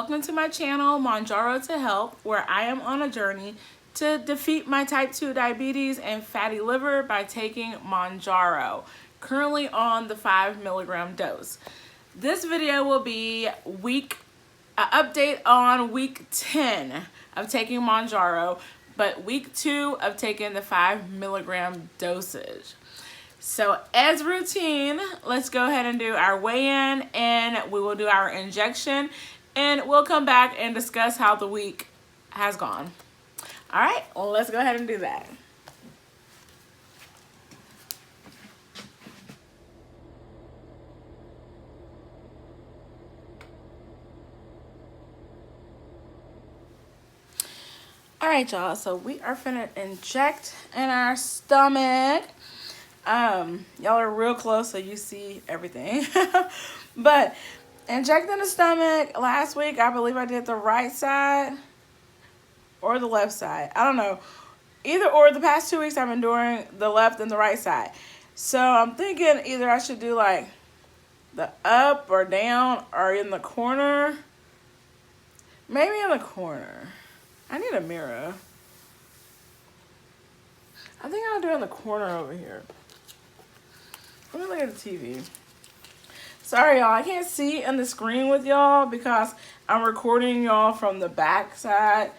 welcome to my channel, Mounjaro to Help, where I am on a journey to defeat my type 2 diabetes and fatty liver by taking Mounjaro, currently on the 5 milligram dose. This video will be update on week 10 of taking Mounjaro, but week 2 of taking the 5 milligram dosage. So as routine, let's go ahead and do our weigh-in, and we will do our injection, and we'll come back and discuss how the week has gone. All right, well, let's go ahead and do that. All right, y'all, so we are finna inject in our stomach. Y'all are real close so you see everything. But inject in the stomach, last week I believe I did the right side or the left side. I don't know. Either or, the past 2 weeks I've been doing the left and the right side. So I'm thinking either I should do like the up or down or in the corner. Maybe in the corner. I need a mirror. I think I'll do it in the corner over here. Let me look at the TV. Sorry, y'all. I can't see on the screen with y'all because I'm recording y'all from the back side.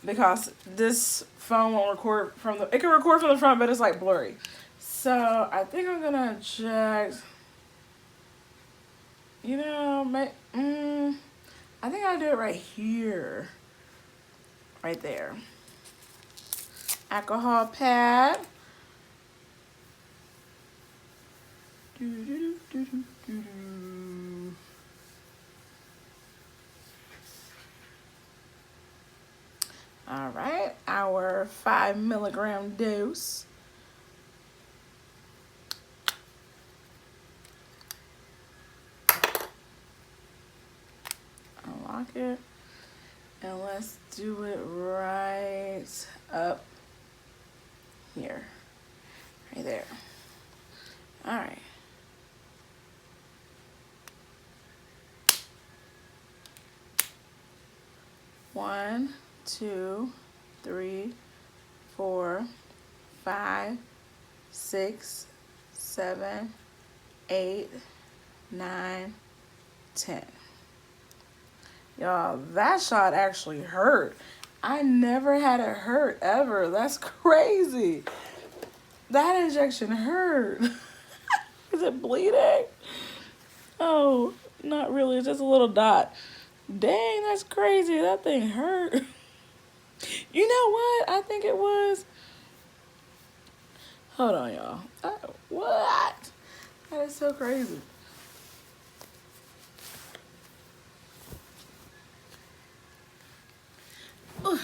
Because this phone won't record from the... It can record from the front, but it's like blurry. So, I think I'm going to inject... You know, I think I'll do it right here. Right there. Alcohol pad. All right, our 5 milligram dose. Unlock it, and let's do it right up here, right there. All right. One, 2, 3, 4, 5, 6, 7, 8, 9, 10. Y'all, that shot actually hurt. I never had it hurt ever. That's crazy. That injection hurt. Is it bleeding? Oh, not really. It's just a little dot. Dang, that's crazy. That thing hurt. You know what? I think it was... Hold on, y'all. What? That is so crazy. All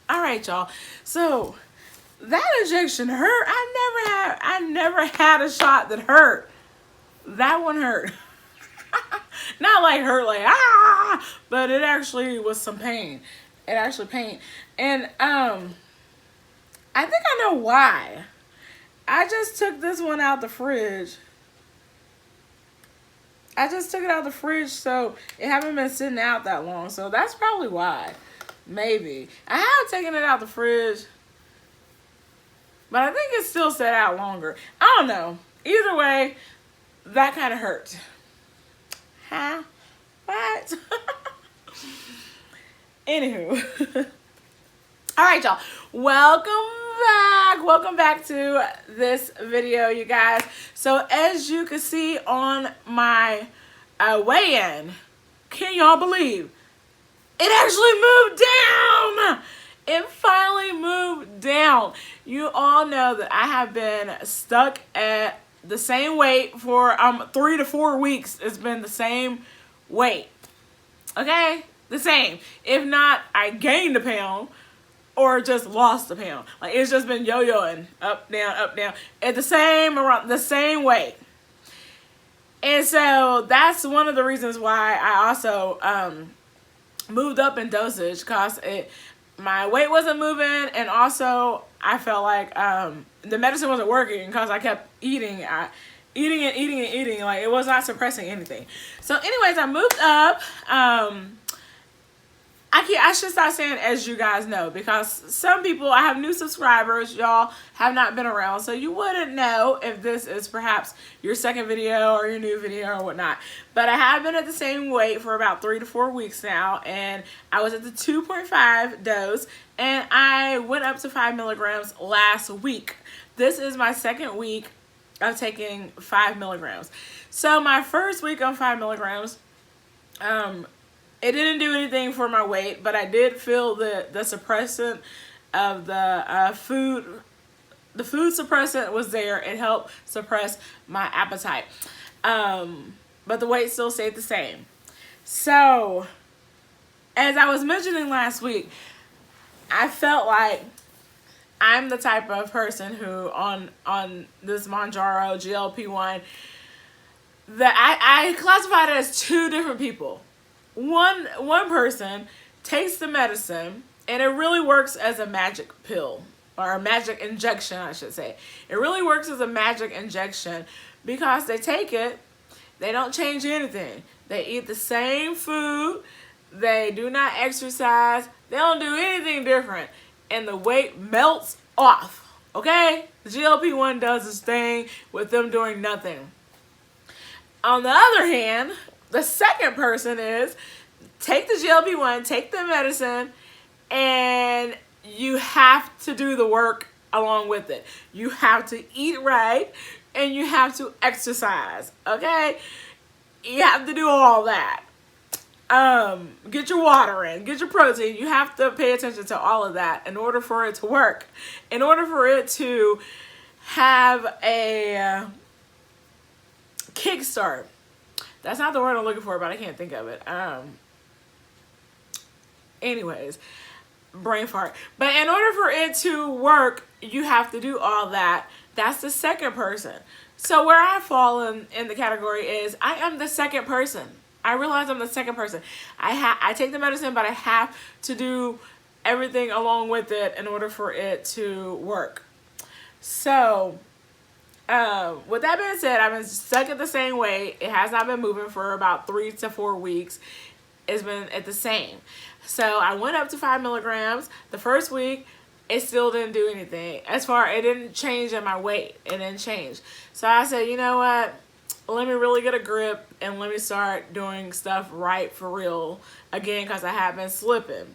right, y'all. So, that injection hurt. I never had a shot that hurt. That one hurt. Not like hurt like but it actually was some pain. It actually pain. And I think I know why. I just took this one out the fridge. I just took it out the fridge, so it haven't been sitting out that long. So that's probably why. Maybe. I have taken it out the fridge, but I think it still sat out longer. I don't know. Either way, that kind of hurt. Huh? What? Anywho. All right, y'all. Welcome back to this video, you guys. So as you can see on my weigh-in, can y'all believe it actually moved down? It finally moved down. You all know that I have been stuck at the same weight for 3 to 4 weeks. It's been the same weight. Okay? The same. If not, I gained a pound or just lost a pound. Like, it's just been yo-yoing up, down, at around the same weight. And so that's one of the reasons why I also moved up in dosage, because my weight wasn't moving, and also I felt like the medicine wasn't working because I kept eating Like, it was not suppressing anything. So anyways, I moved up. I should stop saying as you guys know, because some people, I have new subscribers, y'all have not been around, so you wouldn't know if this is perhaps your second video or your new video or whatnot. But I have been at the same weight for about 3 to 4 weeks now, and I was at the 2.5 dose, and I went up to 5 milligrams last week. This is my second week of taking 5 milligrams. So my first week on 5 milligrams, it didn't do anything for my weight, but I did feel the suppressant of the food. The food suppressant was there. It helped suppress my appetite. But the weight still stayed the same. So, as I was mentioning last week, I felt like I'm the type of person who on this Mounjaro GLP-1, that I classified it as two different people. One person takes the medicine, and it really works as a magic pill, or a magic injection, I should say. It really works as a magic injection because they take it, they don't change anything. They eat the same food, they do not exercise, they don't do anything different, and the weight melts off, okay? The GLP-1 does its thing with them doing nothing. On the other hand, the second person is take the GLP-1, take the medicine, and you have to do the work along with it. You have to eat right, and you have to exercise, okay? You have to do all that. Get your water in, get your protein. You have to pay attention to all of that in order for it to work. In order for it to have a kickstart. That's not the word I'm looking for, but I can't think of it. Anyways, brain fart. But in order for it to work, you have to do all that. That's the second person. So where I fall in the category is I am the second person. I realize I'm the second person. I take the medicine, but I have to do everything along with it in order for it to work. So, with that being said, I've been stuck at the same weight. It has not been moving for about 3 to 4 weeks. It's been at the same. So I went up to 5 milligrams. The first week, it still didn't do anything. It didn't change in my weight. It didn't change. So I said, you know what? Let me really get a grip and let me start doing stuff right for real again, because I have been slipping.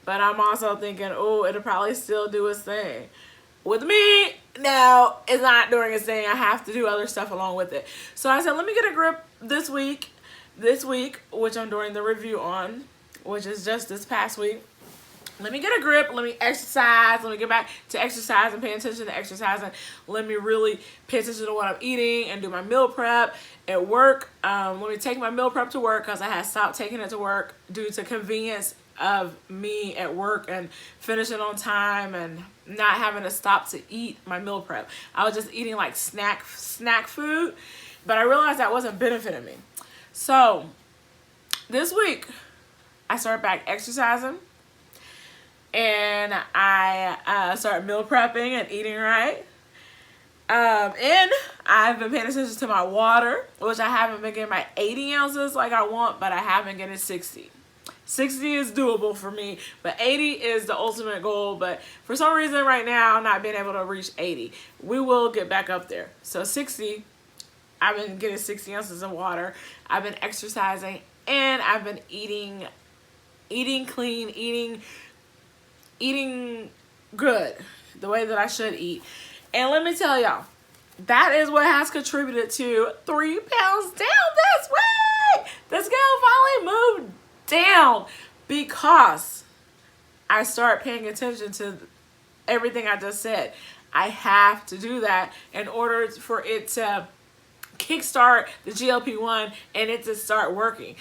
But I'm also thinking, oh, it'll probably still do its thing. With me, no, it's not doing its thing. I have to do other stuff along with it. So I said, let me get a grip this week, which I'm doing the review on, which is just this past week. Let me get a grip, let me exercise, let me get back to exercise and pay attention to exercising. Let me really pay attention to what I'm eating and do my meal prep at work. Let me take my meal prep to work because I had stopped taking it to work due to convenience of me at work and finishing on time and not having to stop to eat my meal prep. I was just eating like snack food, but I realized that wasn't benefiting me. So this week I started back exercising. And I started meal prepping and eating right. And I've been paying attention to my water, which I haven't been getting my 80 ounces like I want, but I have been getting 60. 60 is doable for me, but 80 is the ultimate goal. But for some reason right now, I'm not being able to reach 80. We will get back up there. So 60, I've been getting 60 ounces of water. I've been exercising, and I've been eating clean, eating good, the way that I should eat. And let me tell y'all, that is what has contributed to 3 pounds down this week. The scale finally moved down because I start paying attention to everything I just said. I have to do that in order for it to kickstart the GLP-1 and it to start working.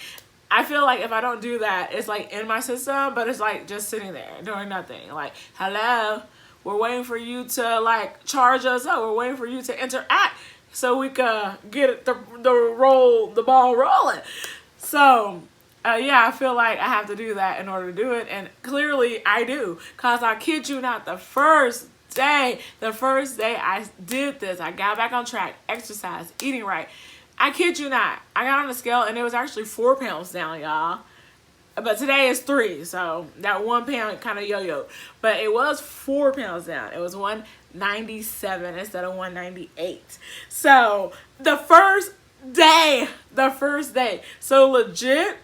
I feel like if I don't do that, it's like in my system, but it's like just sitting there doing nothing. Like, hello, we're waiting for you to like charge us up. We're waiting for you to interact so we can get the ball rolling. So, yeah, I feel like I have to do that in order to do it. And clearly I do. Because I kid you not, the first day I did this, I got back on track, exercise, eating right. I kid you not. I got on the scale and it was actually 4 pounds down, y'all. But today is 3, so that 1 pound kind of yo-yo. But it was 4 pounds down. It was 197 instead of 198. So the first day. So legit,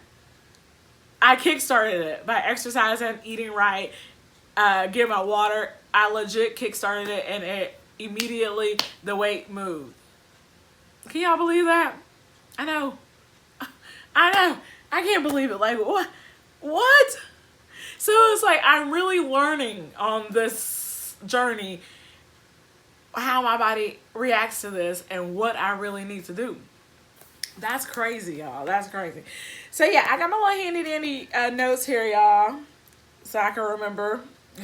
I kickstarted it by exercising, eating right, getting my water. I legit kickstarted it, and it immediately, the weight moved. Can y'all believe that? I know. I can't believe it. Like, what? So it's like I'm really learning on this journey how my body reacts to this and what I really need to do. That's crazy, y'all. That's crazy. So yeah, I got my little handy dandy notes here, y'all, so I can remember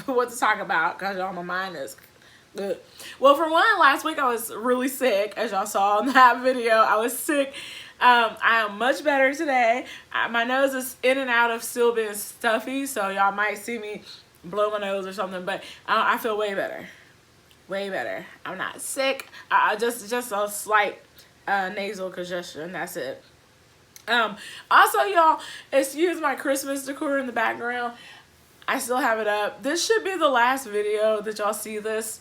what to talk about, because y'all, my mind is good. Well, for one, last week I was really sick, as y'all saw in that video. I was sick. I am much better today. My nose is in and out of still being stuffy, so y'all might see me blow my nose or something, but I feel way better. Way better. I'm not sick. Just a slight nasal congestion. That's it. Also, y'all, excuse my Christmas decor in the background. I still have it up. This should be the last video that y'all see this.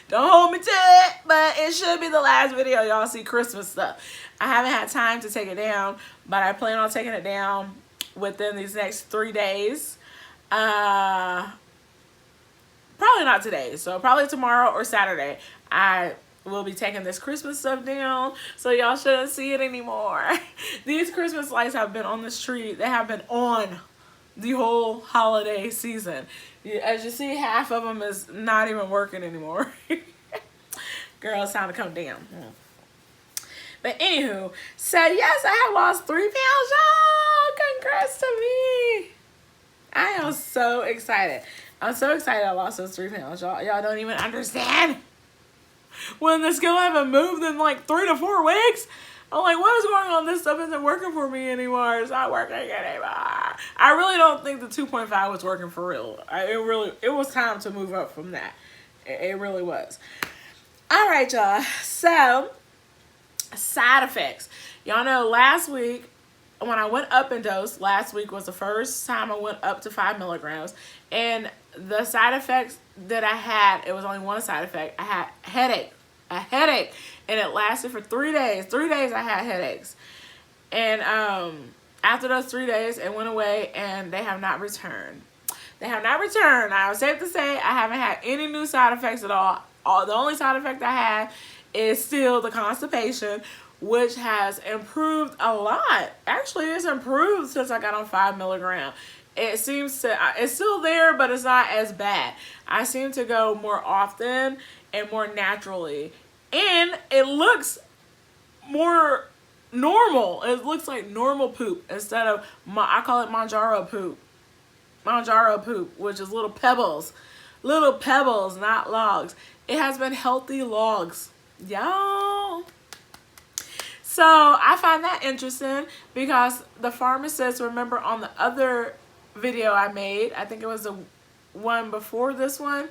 Don't hold me to it, but it should be the last video y'all see Christmas stuff. I haven't had time to take it down, but I plan on taking it down within these next 3 days. Probably not today, so probably tomorrow or Saturday I will be taking this Christmas stuff down, so y'all shouldn't see it anymore. These Christmas lights have been on this tree. They have been on the whole holiday season. As you see, half of them is not even working anymore. Girl, it's time to come down. But anywho, so yes, I have lost 3 pounds, y'all. Congrats to me. I am so excited. I'm so excited I lost those 3 pounds, y'all. Y'all don't even understand. When the scale haven't moved in like 3 to 4 weeks, I'm like, what is going on? This stuff isn't working for me anymore. It's not working anymore. I really don't think the 2.5 was working for real. It was time to move up from that. It really was. All right, y'all. So, side effects. Y'all know last week, when I went up in dose, last week was the first time I went up to 5 milligrams. And the side effects that I had, it was only one side effect. I had a headache. And it lasted for 3 days. 3 days I had headaches. And after those 3 days, it went away, and they have not returned. They have not returned. Now, it's safe to say I haven't had any new side effects at all. The only side effect I have is still the constipation, which has improved a lot. Actually, it's improved since I got on 5 milligrams. It seems to, it's still there, but it's not as bad. I seem to go more often and more naturally. And it looks more normal. It looks like normal poop instead of, I call it Mounjaro poop. Mounjaro poop, which is little pebbles. Little pebbles, not logs. It has been healthy logs. Y'all. So I find that interesting because the pharmacist, remember on the other video I made, I think it was the one before this one,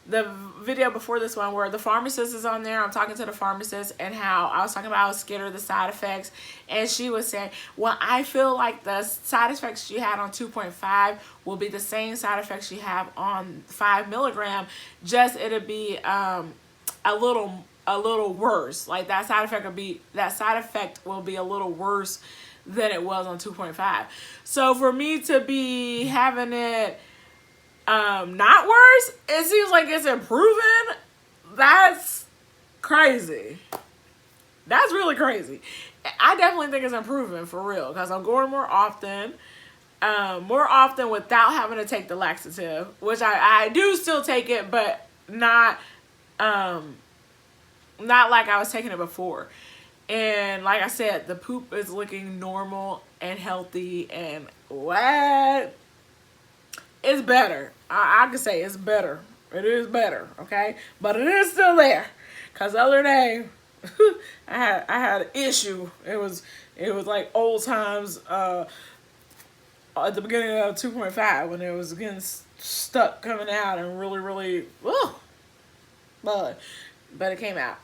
the video before this one where the pharmacist is on there. I'm talking to the pharmacist and how I was talking about I was scared of the side effects, and she was saying, well, I feel like the side effects she had on 2.5 will be the same side effects you have on 5 milligram, just it'll be a little worse. Like that side effect will be a little worse than it was on 2.5. So for me to be having it not worse, it seems like it's improving. That's crazy. That's really crazy. I definitely think it's improving for real because I'm going more often without having to take the laxative, which I do still take it, but not like I was taking it before. And like I said, the poop is looking normal and healthy, and what? It's better. I can say it's better. It is better, okay? But it is still there. Cause the other day, I had an issue. It was like old times at the beginning of 2.5 when it was getting stuck coming out and really, but it came out.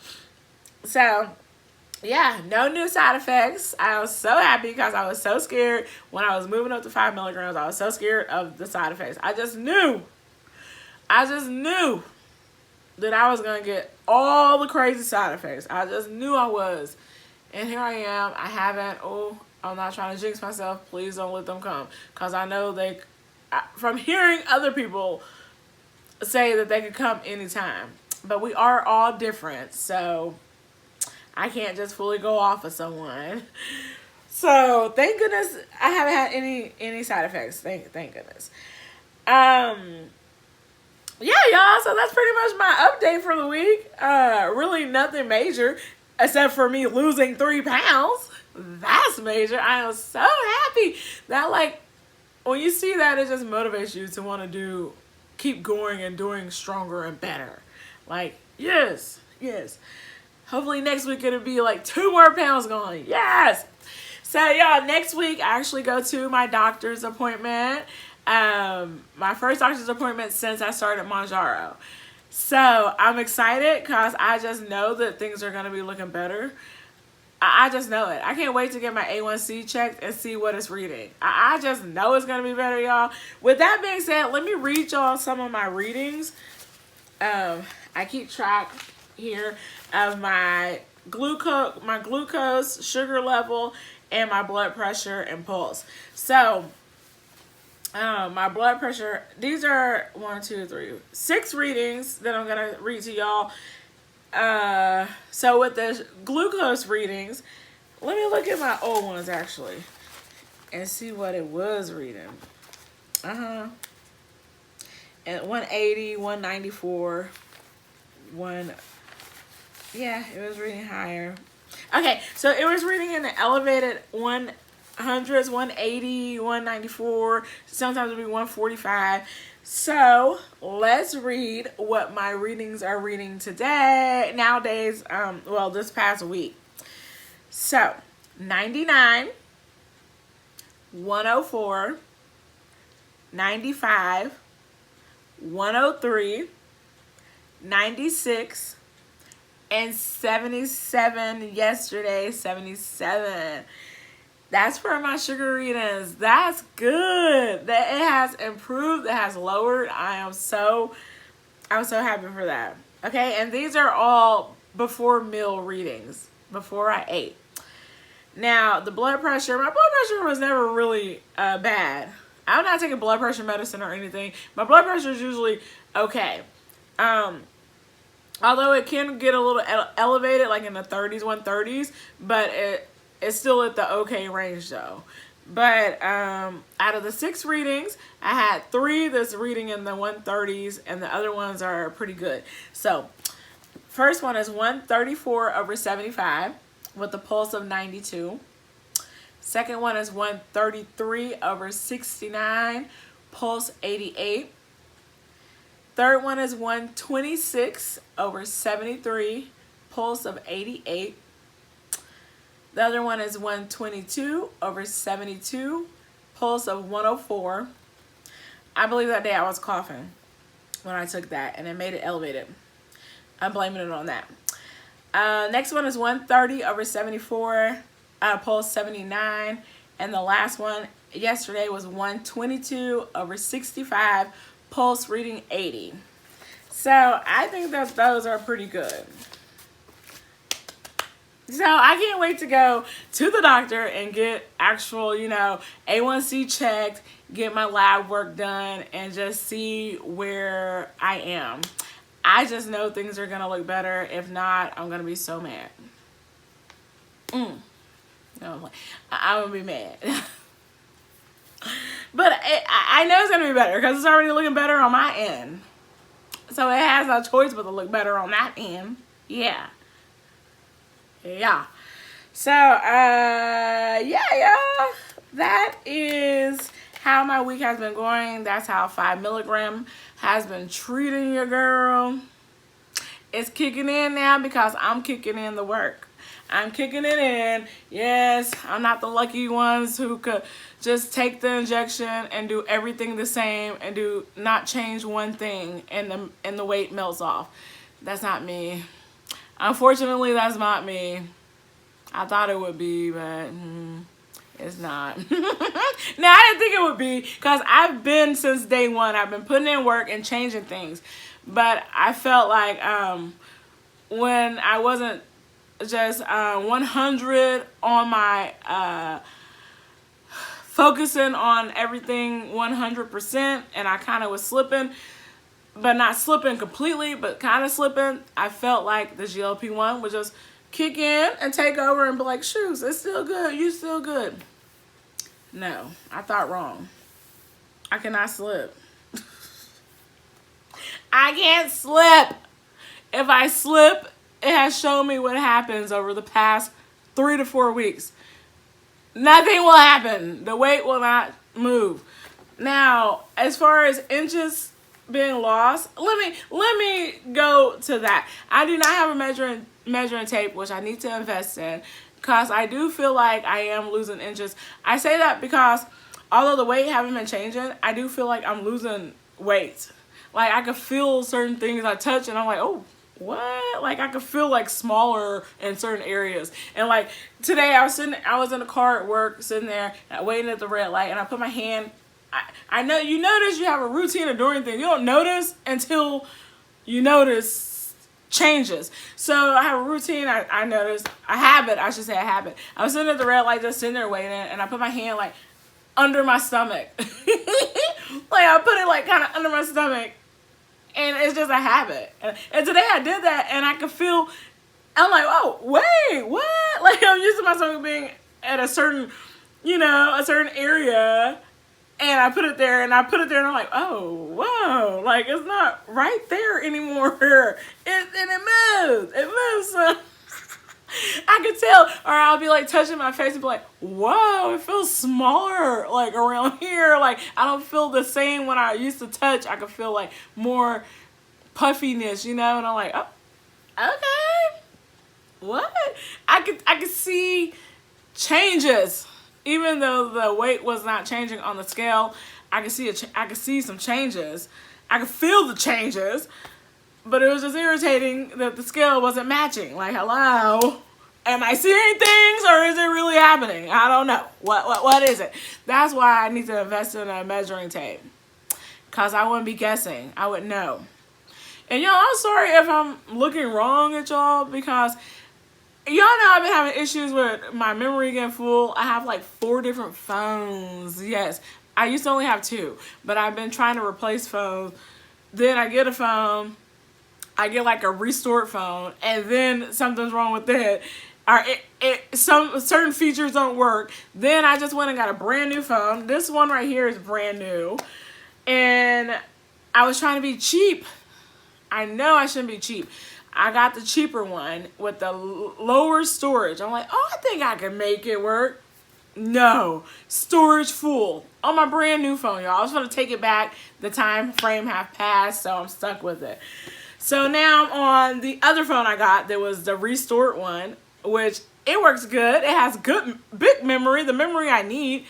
So yeah, no new side effects. I was so happy because I was so scared when I was moving up to 5 milligrams. I was so scared of the side effects. I just knew that I was going to get all the crazy side effects. I just knew I was. And here I am. I haven't. Oh, I'm not trying to jinx myself. Please don't let them come. Because I know from hearing other people say that they could come anytime. But we are all different. So I can't just fully go off of someone. So thank goodness I haven't had any side effects. Thank goodness. Yeah, y'all. So that's pretty much my update for the week. Really nothing major except for me losing 3 pounds. That's major. I am so happy that, like, when you see that, it just motivates you to want to keep going and doing stronger and better. Like, yes. Hopefully next week it'll be like 2 more pounds gone. Yes. So y'all, next week I actually go to my doctor's appointment. My first doctor's appointment since I started Mounjaro. So I'm excited because I just know that things are going to be looking better. I just know it. I can't wait to get my A1C checked and see what it's reading. I just know it's going to be better, y'all. With that being said, let me read y'all some of my readings. I keep track here of my glucose, sugar level, and my blood pressure and pulse. So my blood pressure, these are 6 readings that I'm going to read to y'all. So with the glucose readings, let me look at my old ones actually and see what it was reading. And 180, 194, yeah, it was reading higher. Okay, so it was reading in the elevated 100s, 180, 194, sometimes it'll be 145. So let's read what my readings are reading nowadays, well, this past week. So 99, 104, 95, 103, 96, and 77 yesterday, 77. That's for my sugar readings. That's good. That it has improved. It has lowered. I'm so happy for that. Okay, and these are all before meal readings, before I ate. Now, the blood pressure, my blood pressure was never really bad. I'm not taking blood pressure medicine or anything. My blood pressure is usually okay. Although it can get a little elevated, like in the 30s, 130s, but it's still at the okay range though. But out of the 6 readings, I had 3 that's reading in the 130s, and the other ones are pretty good. So first one is 134/75 with a pulse of 92. Second one is 133/69, pulse 88. Third one is 126/73, pulse of 88. The other one is 122/72, pulse of 104. I believe that day I was coughing when I took that, and it made it elevated. I'm blaming it on that. Next one is 130/74, pulse 79. And the last one yesterday was 122/65, pulse reading 80. So I think that those are pretty good. So I can't wait to go to the doctor and get actual, A1C checked, get my lab work done, and just see where I am. I just know things are going to look better. If not, I'm going to be so mad. No, I'm going to be mad. But I know it's going to be better because it's already looking better on my end. So it has no choice but to look better on that end. Yeah. So, y'all. That is how my week has been going. That's how 5 milligram has been treating your girl. It's kicking in now because I'm kicking in the work. I'm kicking it in. Yes, I'm not the lucky ones who could just take the injection and do everything the same and do not change one thing and the weight melts off. That's not me. Unfortunately, that's not me. I thought it would be, but it's not. No, I didn't think it would be, because I've been, since day one, I've been putting in work and changing things. But I felt like when I wasn't just 100 on my focusing on everything 100%, and I kind of was slipping, but not slipping completely, but kind of slipping. I felt like the GLP-1 would just kick in and take over and be like, shoes, it's still good, you still good. No, I thought wrong. I cannot slip. I can't slip. If I slip, it has shown me what happens over the past 3 to 4 weeks. Nothing will happen. The weight will not move. Now, as far as inches being lost, let me go to that. I do not have a measuring tape, which I need to invest in, because I do feel like I am losing inches. I say that because although the weight haven't been changing, I do feel like I'm losing weight. Like, I can feel certain things I touch and I'm like, oh, what? Like, I could feel like smaller in certain areas. And like today I was in the car at work, sitting there waiting at the red light, and I put my hand, I know you notice you have a routine of doing things. You don't notice until you notice changes. So I have a routine, I noticed, a habit, I should say a habit. I was sitting at the red light, just sitting there waiting, and I put my hand like under my stomach. Like, I put it like kind of under my stomach. And it's just a habit. And today I did that, and I could feel, I'm like, oh, wait, what? Like, I'm used to my stomach being at a certain, a certain area. And I put it there, and I'm like, oh, whoa. Like, it's not right there anymore. And it moves. It moves. So I could tell, or I'll be like touching my face and be like, whoa, it feels smaller, like around here. Like, I don't feel the same when I used to touch. I could feel like more puffiness, and I'm like, oh, okay, what? I could see changes, even though the weight was not changing on the scale. I could see some changes. I could feel the changes. But it was just irritating that the scale wasn't matching. Like, hello? Am I seeing things, or is it really happening? I don't know. What is it? That's why I need to invest in a measuring tape. Because I wouldn't be guessing. I wouldn't know. And y'all, I'm sorry if I'm looking wrong at y'all, because y'all know I've been having issues with my memory getting full. I have like 4 different phones. Yes. I used to only have 2. But I've been trying to replace phones. Then I get a phone. I get like a restored phone, and then something's wrong with it. Or some certain features don't work. Then I just went and got a brand new phone. This one right here is brand new. And I was trying to be cheap. I know I shouldn't be cheap. I got the cheaper one with the lower storage. I'm like, oh, I think I can make it work. No, storage full on my brand new phone, y'all. I was going to take it back. The time frame have passed, so I'm stuck with it. So now I'm on the other phone I got. There was the restored one, which it works good. It has good big memory, the memory I need,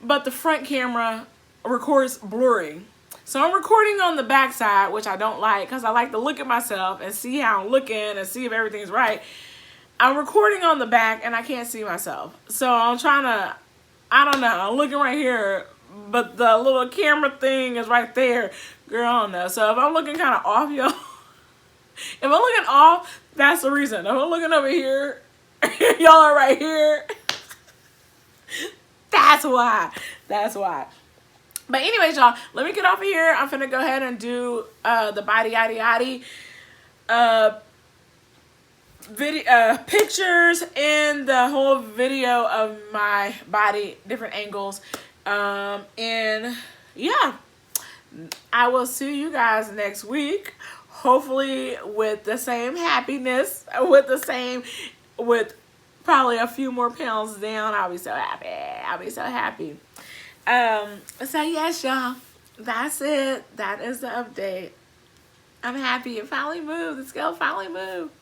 but the front camera records blurry. So I'm recording on the back side, which I don't like, because I like to look at myself and see how I'm looking and see if everything's right. I'm recording on the back and I can't see myself. So I'm trying to, I don't know, I'm looking right here, but the little camera thing is right there. Girl, I don't know. So if I'm looking kind of off, y'all, if I'm looking off, that's the reason. If I'm looking over here, y'all are right here. That's why. That's why. But anyways, y'all, let me get off of here. I'm finna go ahead and do the body yaddy yaddy video, pictures and the whole video of my body, different angles. And yeah, I will see you guys next week. Hopefully with the same happiness, with probably a few more pounds down. I'll be so happy. I'll be so happy. So yes, y'all, that's it. That is the update. I'm happy it finally moved. The scale finally moved.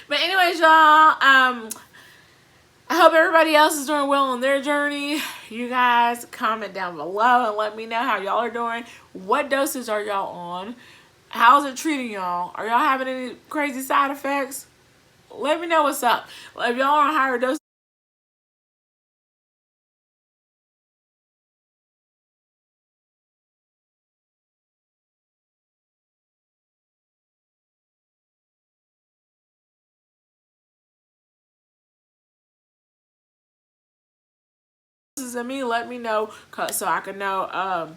But anyways, y'all, I hope everybody else is doing well on their journey. You guys comment down below and let me know how y'all are doing. What doses are y'all on? How's it treating y'all? Are y'all having any crazy side effects? Let me know what's up. If y'all want higher doses of me, let me know so I can know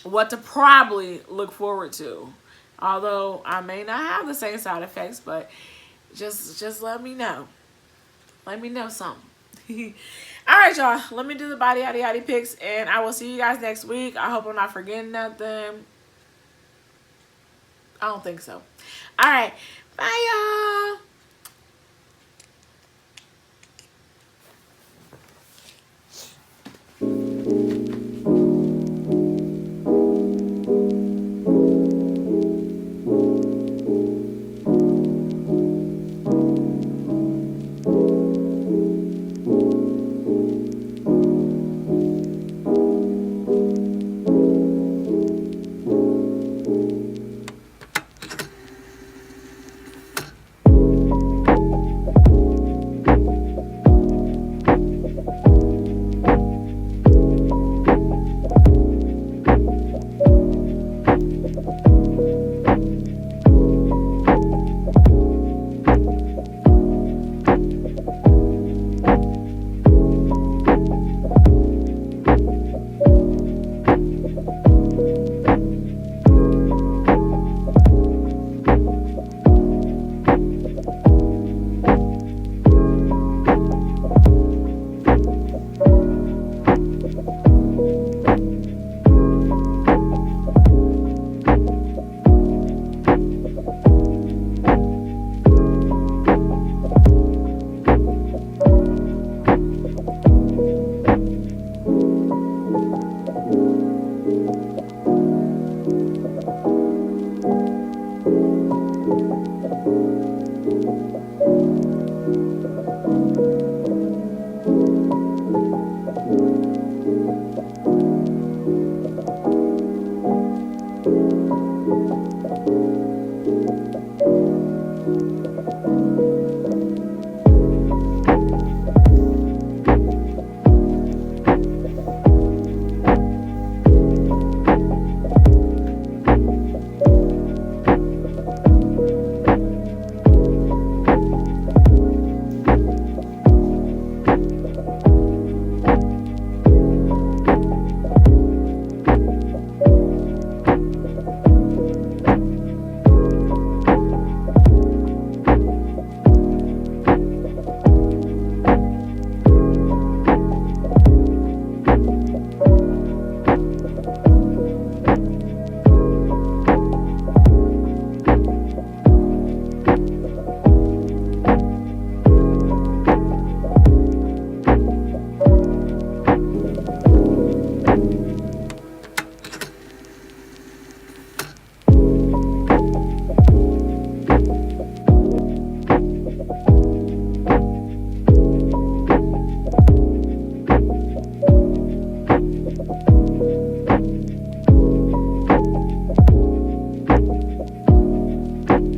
what to probably look forward to. Although I may not have the same side effects, but just let me know. Let me know something. All right, y'all. Let me do the body yaddy yaddy pics, and I will see you guys next week. I hope I'm not forgetting nothing. I don't think so. All right. Bye, y'all.